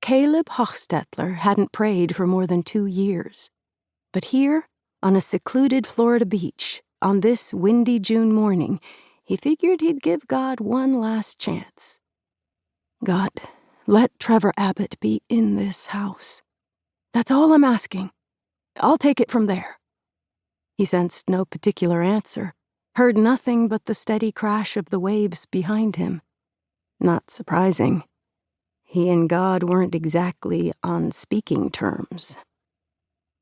Caleb Hochstedler hadn't prayed for more than 2 years. But here, on a secluded Florida beach, on this windy June morning, he figured he'd give God one last chance. God, let Trevor Abbott be in this house. That's all I'm asking. I'll take it from there. He sensed no particular answer, heard nothing but the steady crash of the waves behind him. Not surprising. He and God weren't exactly on speaking terms.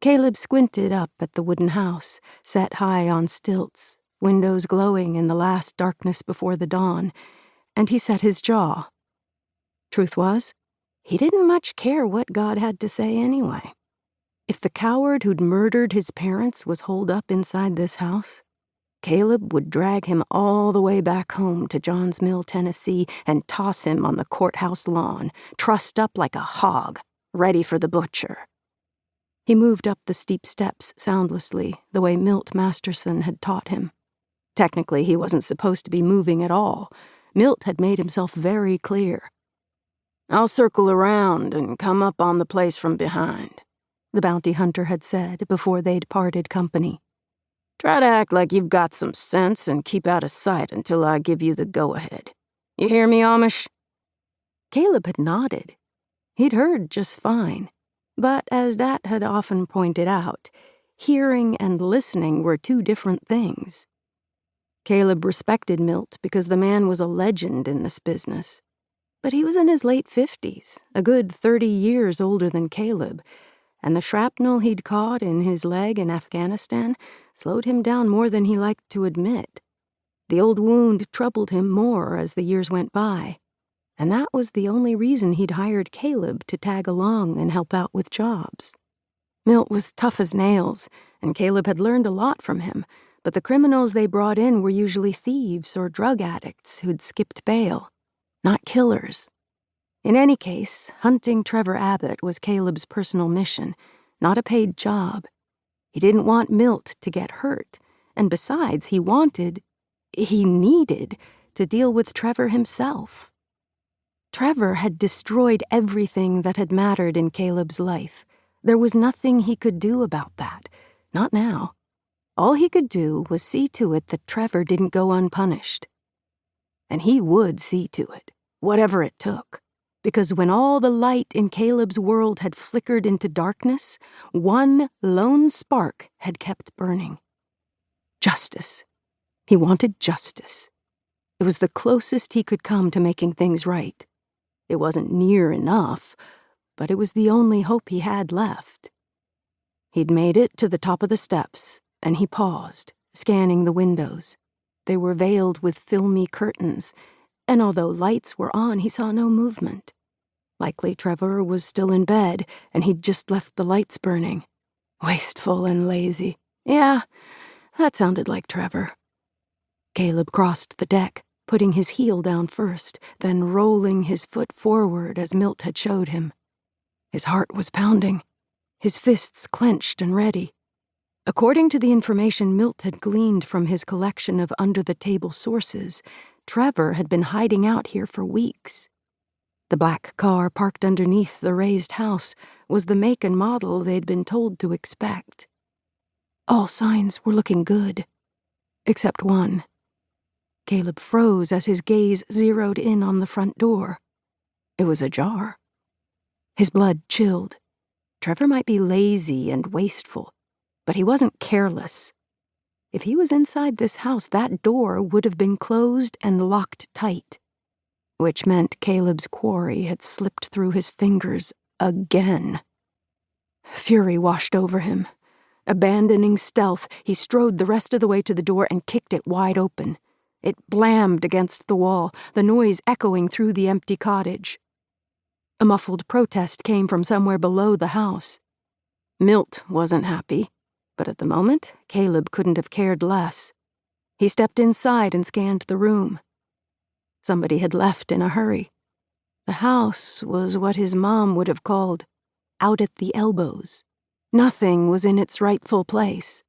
Caleb squinted up at the wooden house, set high on stilts, windows glowing in the last darkness before the dawn, and he set his jaw. Truth was, he didn't much care what God had to say anyway. If the coward who'd murdered his parents was holed up inside this house, Caleb would drag him all the way back home to Johns Mill, Tennessee, and toss him on the courthouse lawn, trussed up like a hog, ready for the butcher. He moved up the steep steps soundlessly, the way Milt Masterson had taught him. Technically, he wasn't supposed to be moving at all. Milt had made himself very clear. "I'll circle around and come up on the place from behind," the bounty hunter had said before they'd parted company. "Try to act like you've got some sense and keep out of sight until I give you the go-ahead. You hear me, Amish?" Caleb had nodded. He'd heard just fine. But as Dat had often pointed out, hearing and listening were two different things. Caleb respected Milt because the man was a legend in this business. But he was in his late 50s, a good 30 years older than Caleb, and the shrapnel he'd caught in his leg in Afghanistan slowed him down more than he liked to admit. The old wound troubled him more as the years went by, and that was the only reason he'd hired Caleb to tag along and help out with jobs. Milt was tough as nails, and Caleb had learned a lot from him, but the criminals they brought in were usually thieves or drug addicts who'd skipped bail, not killers. In any case, hunting Trevor Abbott was Caleb's personal mission, not a paid job. He didn't want Milt to get hurt, and besides, he needed to deal with Trevor himself. Trevor had destroyed everything that had mattered in Caleb's life. There was nothing he could do about that, not now. All he could do was see to it that Trevor didn't go unpunished. And he would see to it, whatever it took. Because when all the light in Caleb's world had flickered into darkness, one lone spark had kept burning. Justice. He wanted justice. It was the closest he could come to making things right. It wasn't near enough, but it was the only hope he had left. He'd made it to the top of the steps, and he paused, scanning the windows. They were veiled with filmy curtains, and although lights were on, he saw no movement. Likely Trevor was still in bed, and he'd just left the lights burning. Wasteful and lazy. Yeah, that sounded like Trevor. Caleb crossed the deck, putting his heel down first, then rolling his foot forward as Milt had showed him. His heart was pounding, his fists clenched and ready. According to the information Milt had gleaned from his collection of under-the-table sources, Trevor had been hiding out here for weeks. The black car parked underneath the raised house was the make and model they'd been told to expect. All signs were looking good, except one. Caleb froze as his gaze zeroed in on the front door. It was ajar. His blood chilled. Trevor might be lazy and wasteful, but he wasn't careless. If he was inside this house, that door would have been closed and locked tight, which meant Caleb's quarry had slipped through his fingers again. Fury washed over him. Abandoning stealth, he strode the rest of the way to the door and kicked it wide open. It blammed against the wall, the noise echoing through the empty cottage. A muffled protest came from somewhere below the house. Milt wasn't happy, but at the moment, Caleb couldn't have cared less. He stepped inside and scanned the room. Somebody had left in a hurry. The house was what his mom would have called out at the elbows. Nothing was in its rightful place.